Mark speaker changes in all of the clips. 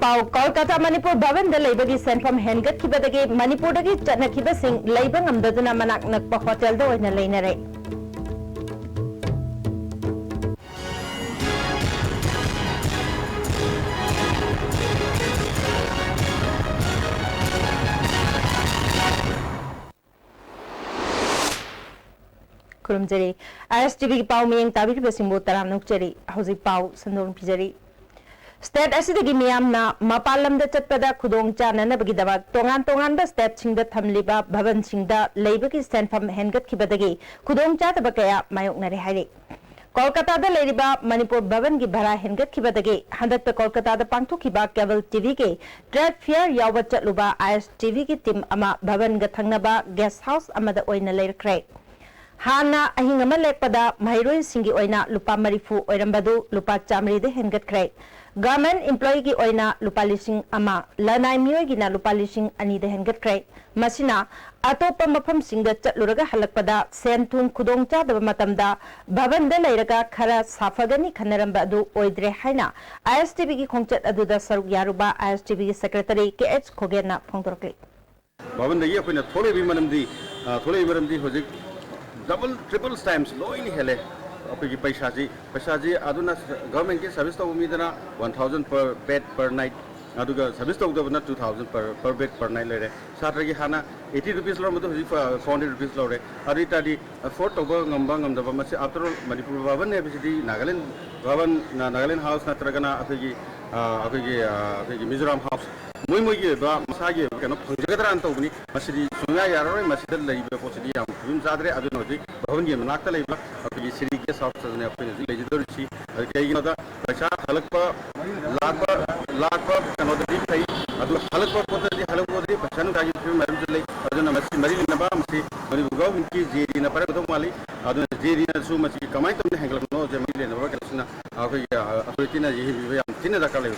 Speaker 1: Kolkata Manipur Bhavan the Labour Senfam Hengat Kibadagi Manipur Dagi Chanakiba Singh Labour Amdadana Manak Nakpa Hotel do in a lanere. Kurumjari ISTV Pau Ming Tabir Besimbo Taranukjari Hausi Pau Sandon Pijari State asidagi miyamna mapalamda chatpada khudong chananabagidabak tongan state singda thamliba bhavan singda leibagi senfam hengat khibadagi khudong chataba kaya mayoknare haire Kolkata da leiriba Manipur bhavan gi bhara hengat khibadagi handak Kolkata da pangthokhiba cable TV ke trade fair yawa chatluba ISTV ki team ama bhavan ga thangnaba guest house amada oina leirkre Hana ahingama lekpada mairoi singi oina lupa marifu oirambadu lupa chamri de hengat kre Government employee ki oina lupa lising ama lanai miyoi gi na lupa lising ani de hengat kre masina atopa mafam singda chatluraga halakpada senthung khudong cha daba matamda bhavan da leiraga khara safagani khanaramba adu oidre haina ISTB ki khongchat adu da saruk yaruba ISTB ki secretary KH Khogena phongdorkle
Speaker 2: bhavan da ye apna thole bi maramdi hojik double triple times low in hele apni paisa ji aduna government ki service to umidana 1000 per bed per night aduga service to na 2000 per bed per night lere satra gi hana 80 rupees lo madu 400 rupees lo re ari tadi afford to ngam da ba masi after all Manipur bhavan ne bisidi Nagaland house na tragana apni Mizoram house moi gi ba masagi kano phangjagadran to buni masidi sunya yaroi masida leibe posidi yam yum zadre adun hodi bhavan gi manakta leiba apni siri ke south ne apni legislator chi kai gi da paisa halakpa lakpa kano da di kai adu halakpa potadi halakpa di paisa nu da gi marim jale adun masi mari na ba masi mari go ki jeri na pare to mali adun jeri na su masi kamai to hengla no je mili na ba kasna apni authority na ji bi yam tin da kale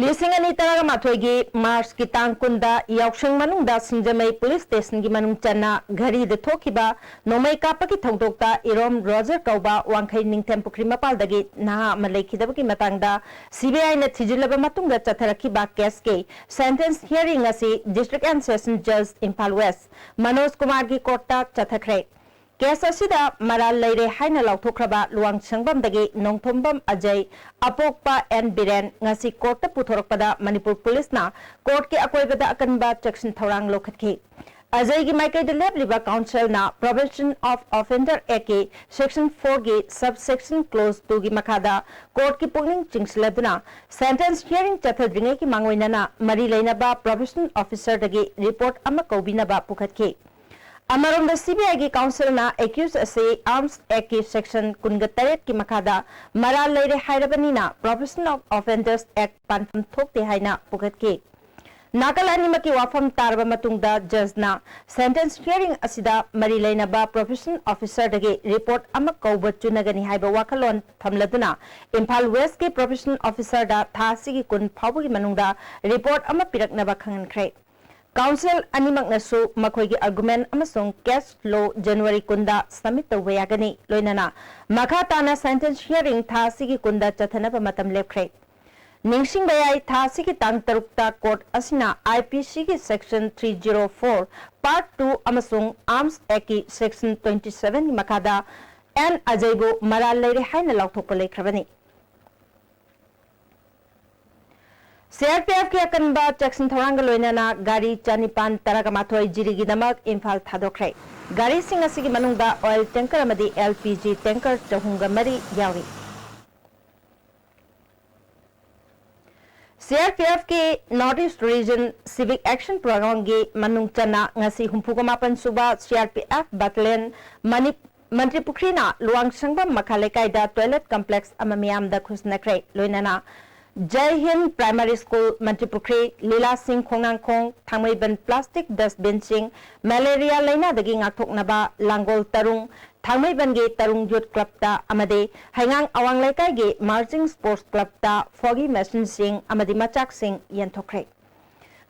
Speaker 1: Lising ani taraga mathoigi Mars ki tangkunda yaukshang manungda Singjamai police station ki manung channa ghari de thokiba nomai kapa ki thongdokta Irom Roger kauba wangkhai ningthem pukri mapaldagi naha malaikidaba ki matangda CBI na thijilaba matungda chatharakiba case ke sentence hearing asi District and Session Judge Impal West Manoj Kumar ki court ta chathakre Case asida maral leire haina lauthokraba luang changbamdagi nongthombam Ajay apokpa and Biren ngasi court ta puthorakpada Manipur police na court ke akoibada akanba section thorang lokhatki Ajay gi maikai de lebliba council na Prevention of Offender Act section 4 gi subsection clause 2 gi makada court ki pungning chingsiladuna sentence hearing chathadringai ki mangoina na mari leinaba professional officer dagi report ama kobina ba pukhatki Amarom the CBI Council na accused ase Arms Act section kungateret ki makada maral leire hairabani na Professional Offenders Act pantham thokte haina pugatki Nakalani maki wafam tarba matungda judge na sentence hearing asida mari leina ba professional officer dagi report ama kauba chunagani haiba wakalon thamladuna Impal West ki professional officer da thasi ki kun phabu ki manungda report ama pirakna ba khangan khrei Council animak nasu makoigi argument amasung case law January kunda submit tawba yagani loinana makha tana sentence hearing thasi ki kunda chathanaba matam lepkhre ningsing bayai thasi ki tang tarukta court asina IPC ki section 304 part 2 amasung Arms Act ki section 27 ki makada and Ajaybo maral leire haina lauthokpa lekhrabani CRPF ki akanba section thoranga loinana gari chanipan taraga mathoi jirigi damak Imphal thadokre gari sing asigi manungda oil tanker amadi LPG tanker chahunga mari yawi CRPF ki Northeast Region Civic Action Program gi manung chana ngasi humpuga mapan suba CRPF battalion Mantri Pukrina luang sangbam makhalekai da toilet complex amamiam da khusnakre loinana Jai Hind Primary School Mantipukri Lila Singh Khongnangkhong Thangmaiban Plastic Dustbin Sing Malaria Laina Dagi Ngakthoknaba Langol Tarung Thangmaiban Ge Tarung Youth Club Ta Amade Haingang Awang Laikai Ge Marching Sports Club Ta Foggy Machine Sing Amadi Machak Sing Yanthokre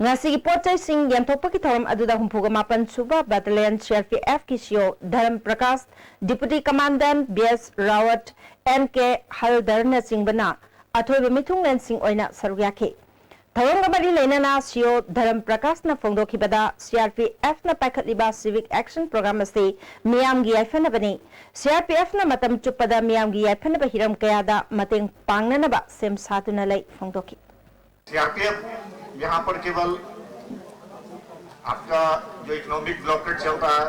Speaker 1: Ngasi Pochai Sing Yanthokpa Ki Thoram Aduda Humpuga Mapan Suba Battalion CRPF Kisio Dharam Prakash Deputy Commandant BS Rawat NK Haldarna Singh Bana Athoy Bamitung Lensing Oina Sarugyaki. Thawang Gamari Lenana Sio Dharam Prakash na Fongdoki Bada CRPF na Pakatliba Civic Action Program Asti Miyam Gi Yaifanabani. CRPF na Matam Chupada Miyam Gi Yaifanaba Hiram Kayada Mating Pangnanaba Sem Satuna Lay Fongdoki.
Speaker 3: CRPF यहाँ पर केवल आपका जो economic blockade चल रहा है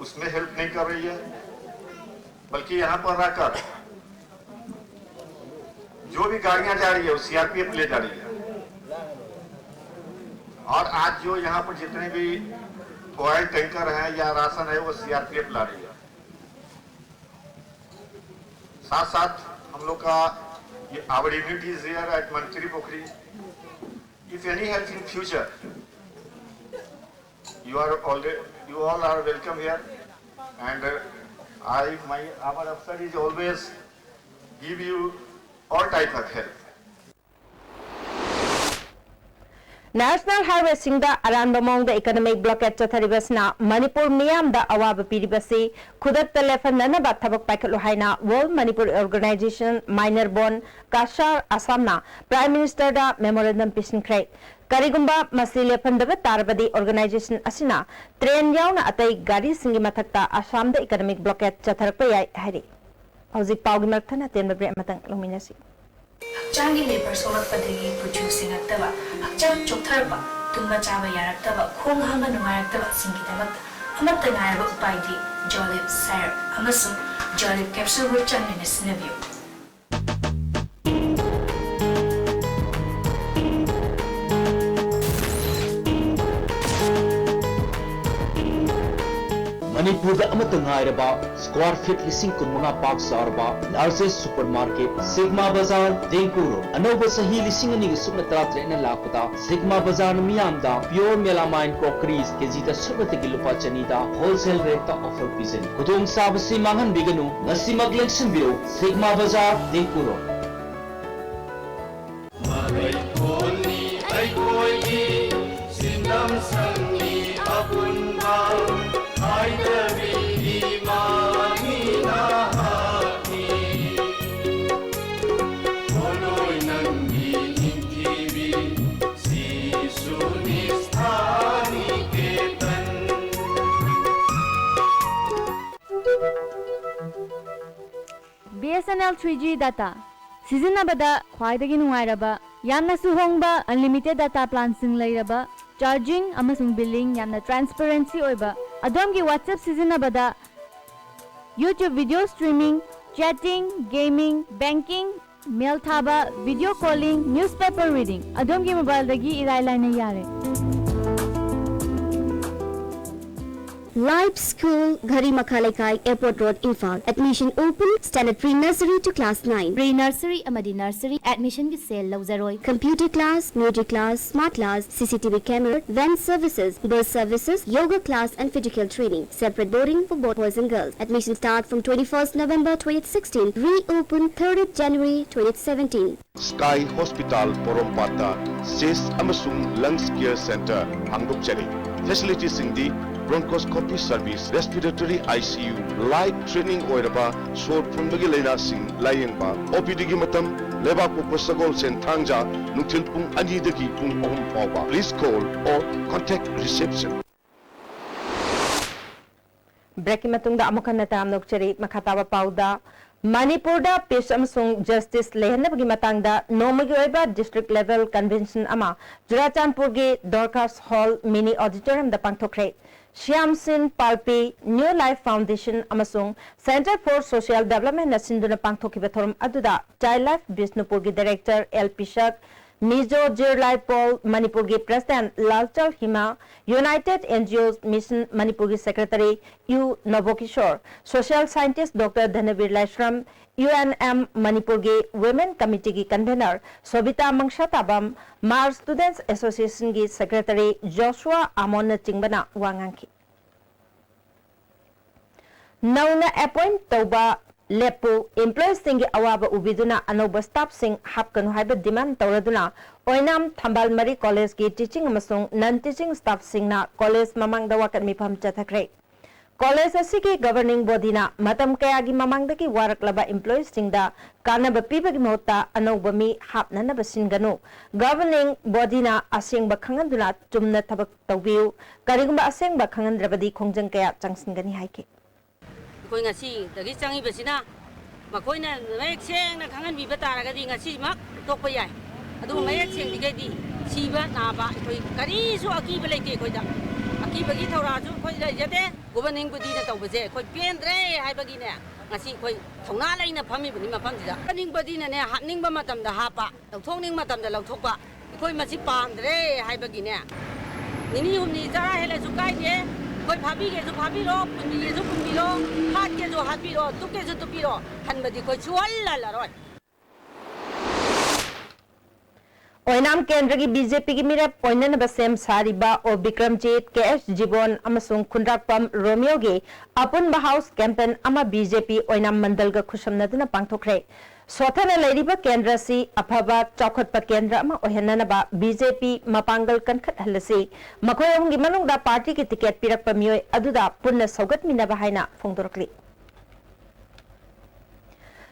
Speaker 3: उसमें help नहीं कर रही है बल्कि यहाँ पर रहकर जो भी गाड़ियां जा रही है वो सीआरपीएफ ले जा रही है और आज जो यहाँ पर जितने भी ऑयल टैंकर हैं या राशन है वो सीआरपीएफ ला रही है साथ साथ हम लोग का ये our unit is here at Mantri Pokhari if any help in future you all are welcome here and our officer is always give you all type of help.
Speaker 1: National Highway Singda Aran Bamong the economic blockade Chatharibasna, Manipur Niam the Awab Piribasi, Kudat Telefon Nanabat Tabak Pakalohaina, World Manipur Organization, Minor Bon, Kashar Asamna, Prime Minister da Memorandum Pishin Craig. Karigumba Masile Pandabat Tarbadi Organization Asina, Train Yauna Atai Gari Singi Matakta, Asham the economic blockade Chatharpay Hari. Hausi Paugi Martana, Tenbabre Matang Luminasi.
Speaker 4: Hakchangi labor solakpadagi producing aktaba hakchang choktarba tumba chaba yaraktaba khong hanga nungairaktaba singidamata amatta ngairaba upaidi jolib syrup amasung jolib capsule gu changne sinabiyo
Speaker 5: Manipur da amata ngairaba square feet lising kunmunga park sarba largest supermarket Sigma Bazaar Dengkuro Anoba sahi lising ani gi sumna tratre na lakpata Sigma Bazaar miyamda pure melamine crockeries kejita subata gi lupa chanida wholesale rate ta offer pizani kudong sabasi mangan biganu ngasi maglection biro Sigma Bazaar Dengkuro
Speaker 6: BSNL 3G data sizinabada khwaidagi nungairaba yamna suhongba unlimited data plan sing leiraba charging amasung billing yamna transparency oiba adomgi WhatsApp sizinabada YouTube video streaming chatting gaming banking mail thaba video calling newspaper reading adomgi mobile dagi irailaina yare
Speaker 7: Live School, Ghari Makhalekai, Airport Road, Imphal. Admission open, standard pre-nursery to class 9.
Speaker 8: Pre-nursery amadi nursery admission gi sale lawzaroi.
Speaker 7: Computer class, music class, smart class, CCTV camera, van services, bus services, yoga class and physical training. Separate boarding for both boys and girls. Admission start from 21st November 2016. Reopen 30th January 2017.
Speaker 9: Sky Hospital Porompata, CIS Amasung Lungs Care Center, Hanguk Chari. Facilities in the bronchoscopy service, respiratory ICU, light training oiraba, short funbagi laina sing layengba, OPD gi matam, leba ko pasagol sen thangja, nuktil pung ani dagi pung ohum pawba. Please call or contact reception.
Speaker 1: Breaking matungda amukan na tam nokchari makatawa pauda. Manipur da peace amsung justice lehenabagi matangda nomagi oiba district level convention ama Jurachandpur ge Dorcas Hall mini auditorium da pangthokre. Shyam Sin Palpi New Life Foundation amasung Center for Social Development na sinduna pangthokiba thorum aduda Child Life Bisnupur gi director L Pishak Mizo Jirlai Paul Manipur President Lalchal Hima, United NGOs Mission Manipur Secretary U Nobokishore, Social Scientist Dr. Dhanavir Laishram, UNM Manipur Women Committee Convener Sobita Mangshatabam, Mars Students Association Secretary Joshua Amon Chingbana Wanganki. Nauna appoint Toba Lepu employees singi awaba ubiduna anoba staff sing hapkanu haiba demand tauraduna Oinam Thambal Mari College ki teaching amasung non-teaching staff singna college mamang dawakat mifam chathakre. College asigi governing body na matam kayagi mamang daki waraklaba employees singda kanaba pibagi mohta anoba mi hapna na basinganu. Governing body na asing bakhanganduna tumna thabak tawbiu karigumba asing bakhangandrabadi khongjang kaya changsingani haike.
Speaker 10: Koi ngasi dagi changi basina makoi na mayek seng na khangan biba taragadi ngasi mak tokpa yai adu mayek seng digadi siba naba koi kari su akiba leite koi da akiba gi thora su koi da jate governing body na tawbaje koi pendre haibagi ne ngasi koi thongna laina phami bani mafam da governing body na ne hapning ba matam da hapa lauthongning matam da lauthokpa koi masi pamdre haibagi ne nini humni jara hele su kai je koi phabi ge su phabi ro pumi ge su pumi ro hat ge su hat bi ro tuk ge su tuk bi ro han badi koi chualla la roi
Speaker 1: Oinam Kendra ki BJP ki mira poinan basem sariba o Bikramjit KS Jibon amasung Kundrakpam Romeo ge apun House campaign ama BJP Oinam Mandal ga khushamnaduna pangthokre Sothana Ladiba Kendra si Apaba Chokotpa Kendra ama ohenanaba BJP mapangal kankhat halasi makoyong gi manungda party ki ticket pirakpa mioi aduda punna saugat minaba haina phongdorkli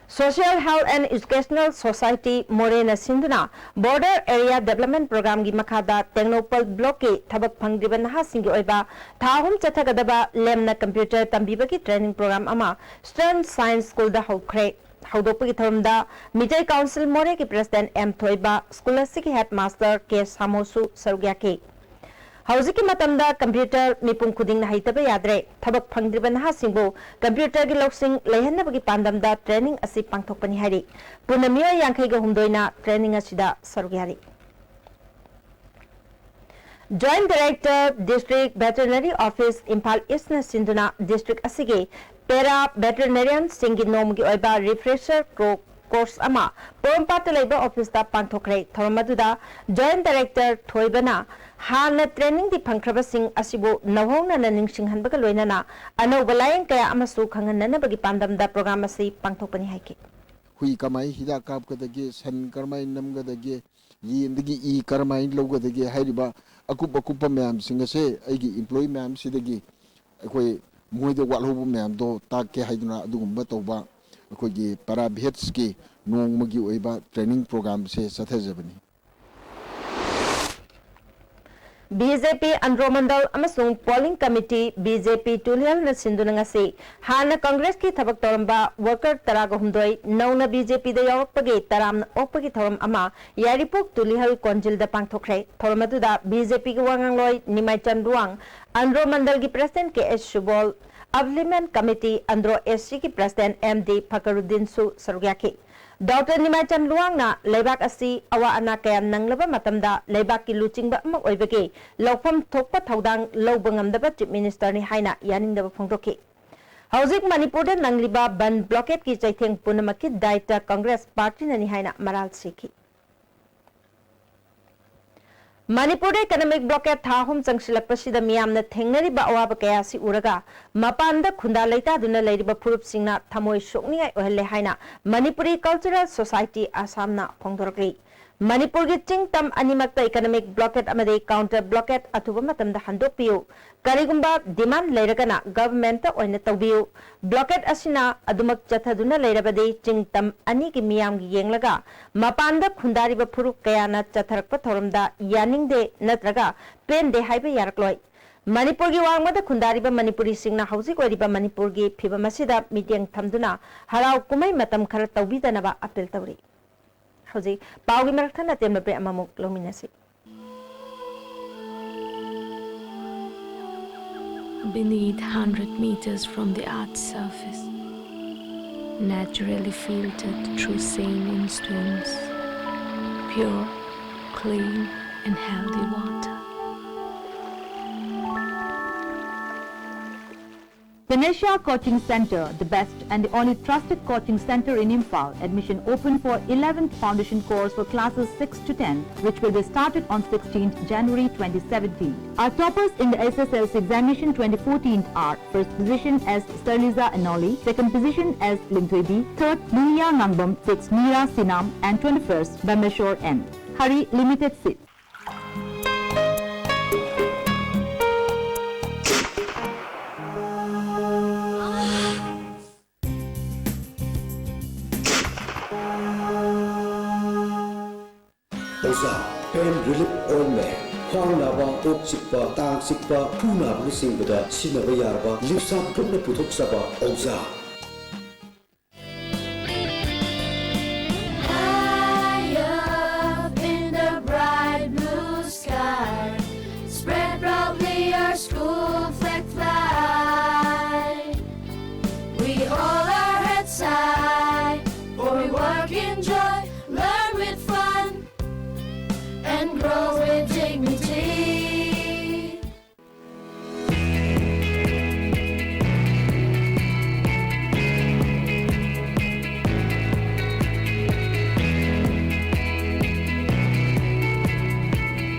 Speaker 1: Social Health and Educational Society Morena Sinduna Border Area Development Program gi makada Technopal Block ki thabak phangdiba naha singi oiba thahum chathagadaba lemna computer tambiba ki training program ama Stern Science School da hokre Haudopagi Thamda Mijay Council More ki President M Thoiba School asiki Headmaster K Samosu Sargyaki Hauziki matamda computer mipum khuding na haitaba yadre thabak phangdriba naha singbo computer gi loksing lehanabagi pandamda training asi pangthokpani hari punamiya yankhai ga humdoina training asida sargyari Joint Director District Veterinary Office Impal East na Sinduna District asigi Para Veterinarian Singi Nom gi oiba refresher course ama Pompata Labor Office da pangthokre thormaduda Joint Director Thoibana Hana training di pangkraba sing asibu nawhongna na ningsing hanbaga loinana ano balayang kaya amasu khangan na bagi pandam da program asi pangthokpani haike
Speaker 11: hui kamai hida kap kadagi san karmai nam gadagi yi indagi I karmai logadagi hairiba akupa myam singase aigi employee myam sidagi akoi moida walhobu myam do takke haiduna adugumba toba akogi para bhets ki nongmagi oiba training program se sathajabani
Speaker 1: BJP Andromandal amasung polling committee BJP Tulhel na sindunangasi hana Congress ki thabak toramba worker taraga humdoi nauna BJP da yawpagi taram okpagi thoram ama yaripok Tulhel konjil da pangthokre thormaduda BJP ki wangangloi Nimai Chandruang Andromandal ki president KS Shubol Upliftment Committee Andro SC ki president MD Fakaruddin Su Sarugyaki Dr. Nimai Chandruang na leibak asi awa ana kaya nanglaba matamda leibak ki luchingba amang oibagi laufam thokpa thaudang lawba ngamdaba chief minister ni haina yaningdaba phongdoki Hauzik Manipur da nangliba ban blockade ki chaitheng punamaki daita Congress party na ni haina maral sikhi Manipur economic blockade thahum changsilakpasida miyamna thengnariba awaba kaya si uraga mapanda khunda leita duna leiriba phurup singna thamoi sokningai ohalle haina Manipuri Cultural Society Assamna phongdorkri Manipur gi chingtam animakta economic blockade amade counter blockade athuba matamda handokpiu karigumba demand leiragana government ta oina tawbiu blockade asina adumak chathaduna leirabadi chingtam ani gi miyam gi yenglaga mapanda khundariba phurup kayana chatharakpa thoramda yaningde natraga pende haiba yarakloi Manipur gi wangmada khundariba Manipuri singna hauzik oiriba Manipur gi phibamasida meeting thamduna harau kumai matam khara tawbidanaba appeal tawri Hauzik paugi marathana temna pre amamuk lominasi
Speaker 12: Beneath 100 meters from the Earth's surface, naturally filtered through sane instruments, pure clean and healthy water.
Speaker 13: Venetia Coaching Center, the best and the only trusted coaching center in Imphal. Admission open for 11th foundation course for classes 6 to 10, which will be started on 16th January 2017. Our toppers in the SSLC examination 2014 are first position as Sterliza Anoli, second position as Lingtwebi, third Nuya Nangbam, sixth Mira Sinam, and 21st Bameshore M. Hurry, limited seats.
Speaker 14: Pain relief ointment, Hong Nava, Oak Sikpa, Tang Sikpa, Puna Missing Buddha, Sinavayarba, Lipsa Puna Putuk Saba, Oza.
Speaker 15: High up in the bright blue sky, spread proudly our school flag fly. We hold our heads high, for we work in joy, learn with fun, and grow with dignity.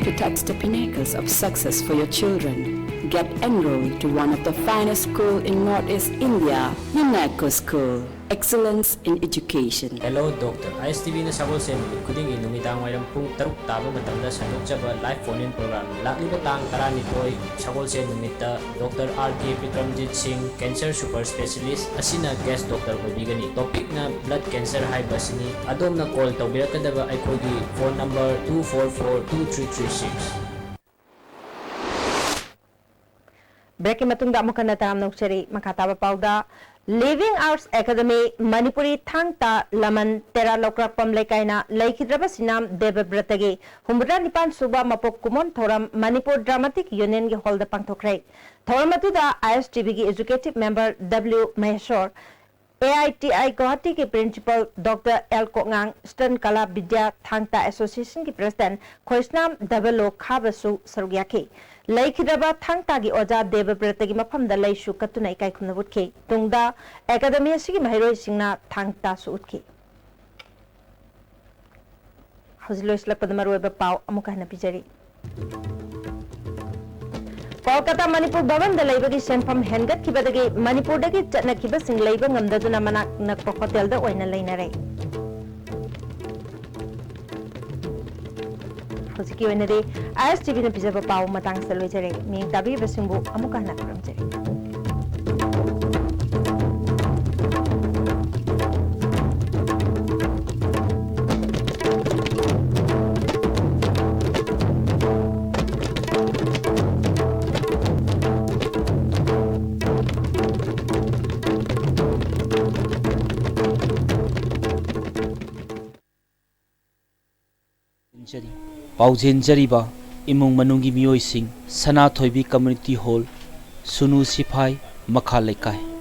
Speaker 16: To touch the pinnacles of success for your children, get enrolled to one of the finest schools in Northeast India, UNESCO School. Excellence in education.
Speaker 17: Hello, Doctor. ISTV na Sagol Sen Kuding in Numitang Wayang Pung Taruk Tabo Matanda Sanok Jaba live phone-in program. Lakli Batang Tarani Toy Sagol Sen Numita Dr. R.K. Pikramjit Singh Cancer Super Specialist Asina Guest Doctor Bigani. Topic na blood cancer high basini. Adom na call Tawbirakadaba ay kogi phone number 244-2336.
Speaker 1: Breaking matungda mo kanatam ng seri makataba pauda Living Arts Academy Manipuri Thangta Laman Tera Lokrakpam Lekaina Laikhidraba Sinam Devabratagi Humra Nipan Suba Mapok Kumon Thoram Manipur Dramatic Union Gi Hall the Pangtokrai Thoramatuda ISTB Gi Executive Member W Maheshwar AITI Guwahati ki Principal Dr. L. Kongang Stern Kala Vidya Thangta Association ki President Khoisnam Dabalo Khabasu Sarugyaki Laikhidraba Thangta gi Oja Devabrata gi mafamda laishu katuna ikai khumna butki tungda academy asigi mahiroi singna Thangta su utki Hausilois lakpadamaru eba pau amuka hana pijari Kolkata Manipur Bhavan da laibagi senfam hengat kibadagi Manipur dagi chatna kiba sing laiba ngamdaduna manak nakpa hotel da oina lainare Hosiki oina de ISTV na pijaba pau matang saloi jare ming tabi basingbu amuka hana karam jare
Speaker 5: Paujen Jariba, Imung Manungi Mioising, Sana Thoibi Community Hall, Sunu Sipai, Makhalekai.